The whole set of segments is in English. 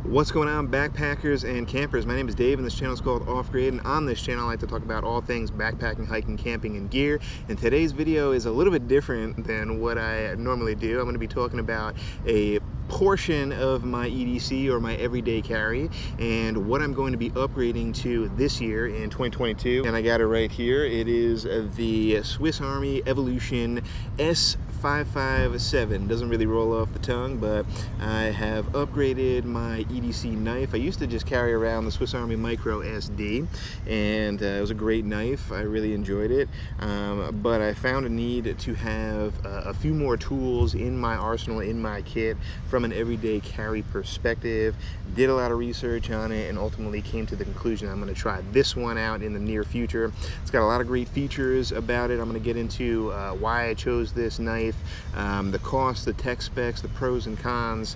What's going on, backpackers and campers? My name is Dave and this channel is called Off Grid, and on this channel I like to talk about all things backpacking, hiking, camping, and gear. And today's video is a little bit different than what I normally do. I'm going to be talking about a portion of my EDC, or my everyday carry, and what I'm going to be upgrading to this year in 2022. And I got it right here. It is the Swiss Army Evolution s557. Doesn't really roll off the tongue, but I have upgraded my EDC knife. I used to just carry around the Swiss Army Micro SD, and it was a great knife. I really enjoyed it, but I found a need to have a few more tools in my arsenal, in my kit, from an everyday carry perspective. Did a lot of research on it and ultimately came to the conclusion I'm going to try this one out in the near future. It's got a lot of great features about it. I'm going to get into why I chose this knife, the cost, the tech specs, the pros and cons.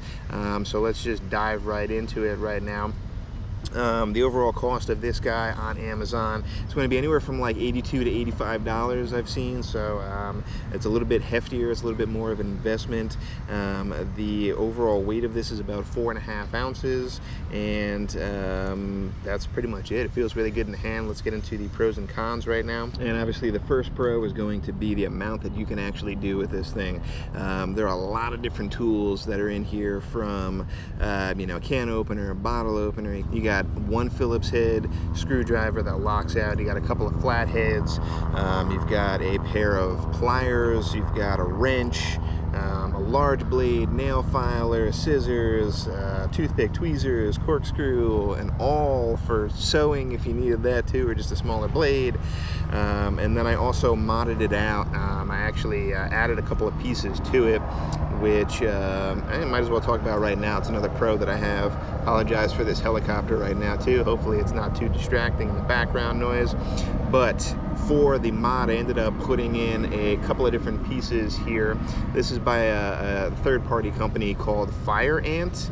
So let's just dive right into it right now. The overall cost of this guy on Amazon is going to be anywhere from like $82 to $85 I've seen, so it's a little bit heftier, it's a little bit more of an investment. The overall weight of this is about 4.5 ounces, and that's pretty much it. It feels really good in the hand. Let's get into the pros and cons right now. And obviously the first pro is going to be the amount that you can actually do with this thing. There are a lot of different tools that are in here, from can opener, bottle opener. You got one Phillips head screwdriver that locks out, you got a couple of flat heads, you've got a pair of pliers, you've got a wrench, a large blade, nail filer, scissors, toothpick, tweezers, corkscrew, and all for sewing if you needed that too, or just a smaller blade. And then I also modded it out. I actually added a couple of pieces to it, which I might as well talk about right now. It's another pro that I have. Apologize for this helicopter right now too. Hopefully it's not too distracting in the background noise. But for the mod, I ended up putting in a couple of different pieces here. This is by a third-party company called Fire Ant.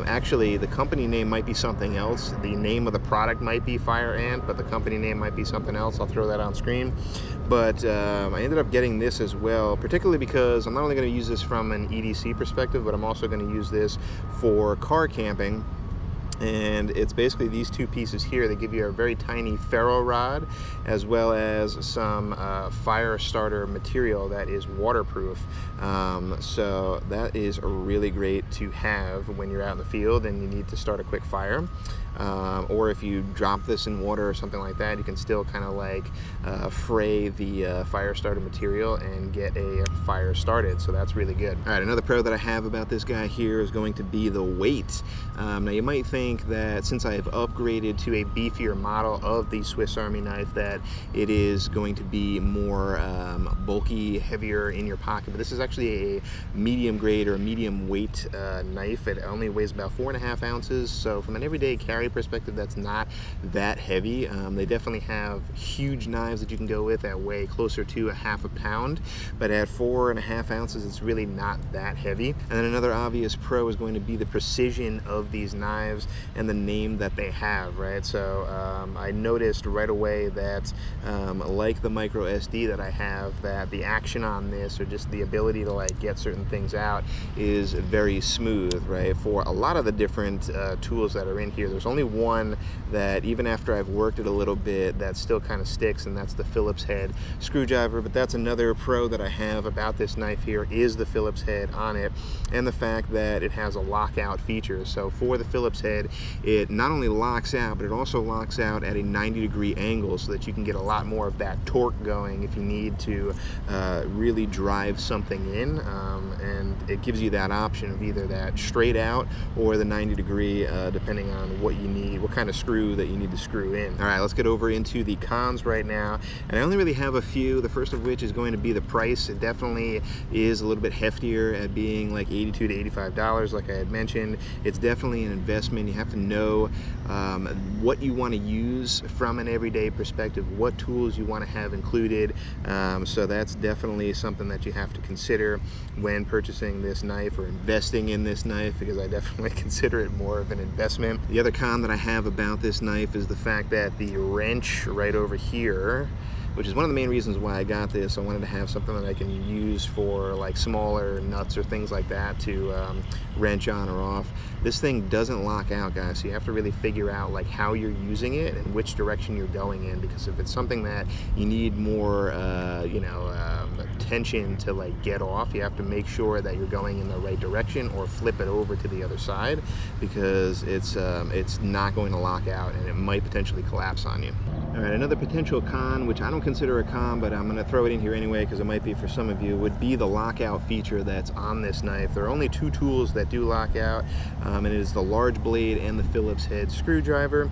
Actually, the company name might be something else. The name of the product might be Fire Ant, but the company name might be something else. I'll throw that on screen. But I ended up getting this as well, particularly because I'm not only going to use this from an EDC perspective, but I'm also going to use this for car camping. And it's basically these two pieces here. They give you a very tiny ferro rod, as well as some fire starter material that is waterproof. So that is really great to have when you're out in the field and you need to start a quick fire. Or if you drop this in water or something like that, you can still kind of like fray the fire starter material and get a fire started. So that's really good. All right, another pro that I have about this guy here is going to be the weight. Now you might think that since I have upgraded to a beefier model of the Swiss Army knife, that it is going to be more bulky, heavier in your pocket, but this is actually a medium grade or a medium weight knife. It only weighs about 4.5 ounces, so from an everyday carry perspective, that's not that heavy. They definitely have huge knives that you can go with that weigh closer to ½ pound, but at 4.5 ounces, it's really not that heavy. And then another obvious pro is going to be the precision of these knives and the name that they have, right? So I noticed right away that like the micro SD that I have, that the action on this, or just the ability to like get certain things out, is very smooth, right? For a lot of the different tools that are in here, there's only one that, even after I've worked it a little bit, that still kind of sticks, and that's the Phillips Head screwdriver. But that's another pro that I have about this knife here, is the Phillips Head on it, and the fact that it has a lockout feature. So for the Phillips Head, it not only locks out, but it also locks out at a 90-degree angle, so that you can get a lot more of that torque going if you need to really drive something in, and it gives you that option of either that straight out or the 90-degree, depending on what you need, what kind of screw that you need to screw in. All right, let's get over into the cons right now, and I only really have a few. The first of which is going to be the price. It definitely is a little bit heftier at being like $82 to $85, like I had mentioned. It's definitely an investment. You have to know what you want to use from an everyday perspective, what tools you want to have included. So that's definitely something that you have to consider when purchasing this knife or investing in this knife, because I definitely consider it more of an investment. The other con that I have about this knife is the fact that the wrench right over here which is one of the main reasons why I got this. I wanted to have something that I can use for like smaller nuts or things like that to wrench on or off. This thing doesn't lock out, guys, so you have to really figure out like how you're using it and which direction you're going in, because if it's something that you need more tension to like get off, you have to make sure that you're going in the right direction or flip it over to the other side, because it's not going to lock out and it might potentially collapse on you. All right, another potential con, which I don't consider a con, but I'm going to throw it in here anyway because it might be for some of you, would be the lockout feature that's on this knife. There are only two tools that do lock out, and it is the large blade and the Phillips head screwdriver.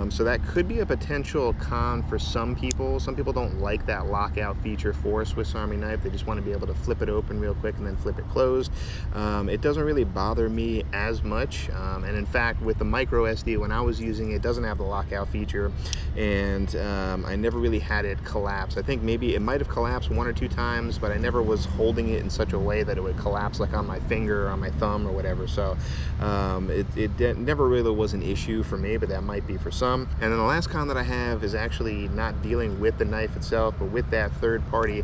So that could be a potential con for some people. Some people don't like that lockout feature for a Swiss Army knife. They just want to be able to flip it open real quick and then flip it closed. It doesn't really bother me as much, and in fact with the micro SD, when I was using it, it doesn't have the lockout feature, and I never really had it collapse. I think maybe it might have collapsed one or two times, but I never was holding it in such a way that it would collapse like on my finger or on my thumb or whatever. So it never really was an issue for me, but that might be for some. And then the last con that I have is actually not dealing with the knife itself, but with that third party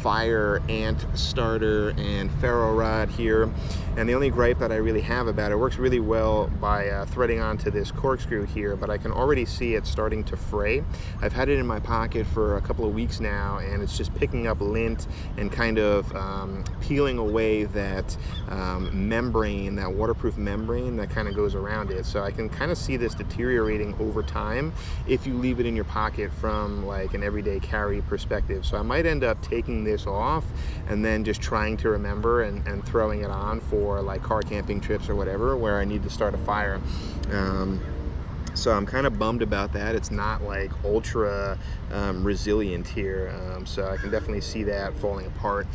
fire ant starter and ferro rod here. And the only gripe that I really have about it, works really well by threading onto this corkscrew here, but I can already see it starting to fray. I've had it in my pocket for a couple of weeks now, and it's just picking up lint and kind of peeling away that membrane, that waterproof membrane that kind of goes around it. So I can kind of see this deteriorating over time if you leave it in your pocket from like an everyday carry perspective. So I might end up taking this off and then just trying to remember and throwing it on for like car camping trips or whatever where I need to start a fire. So I'm kind of bummed about that. It's not like ultra resilient here, so I can definitely see that falling apart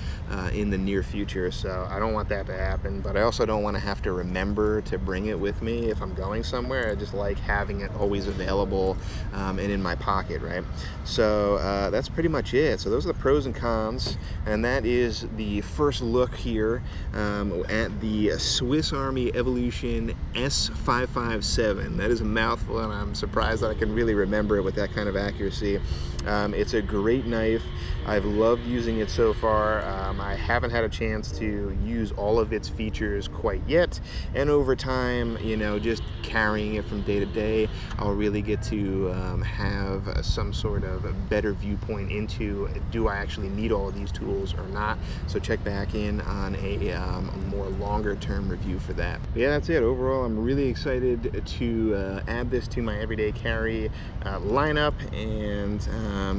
in the near future. So I don't want that to happen, but I also don't want to have to remember to bring it with me if I'm going somewhere. I just like having it always available and in my pocket, right? So that's pretty much it. So those are the pros and cons, and that is the first look here at the Swiss Army Evolution S557. That is a mouthful, and I'm surprised that I can really remember it with that kind of accuracy. It's a great knife. I've loved using it so far. I haven't had a chance to use all of its features quite yet, and over time, you know, just carrying it from day to day, I'll really get to have some sort of better viewpoint into, do I actually need all of these tools or not? So check back in on a more longer term review for that. But yeah, that's it. Overall, I'm really excited to add this to my everyday carry lineup, and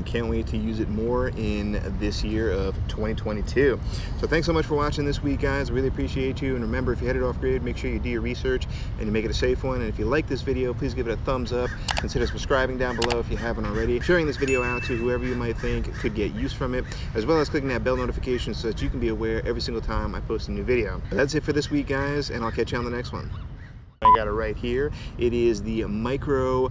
can't wait to use it more in this year of 2022. So thanks so much for watching this week, guys. Really appreciate you, and remember, if you're headed off grid, make sure you do your research and you make it a safe one. And if you like this video, please give it a thumbs up. Consider subscribing down below if you haven't already, sharing this video out to whoever you might think could get use from it, as well as clicking that bell notification so that you can be aware every single time I post a new video. But that's it for this week, guys, and I'll catch you on the next one. I got it right here. It is the micro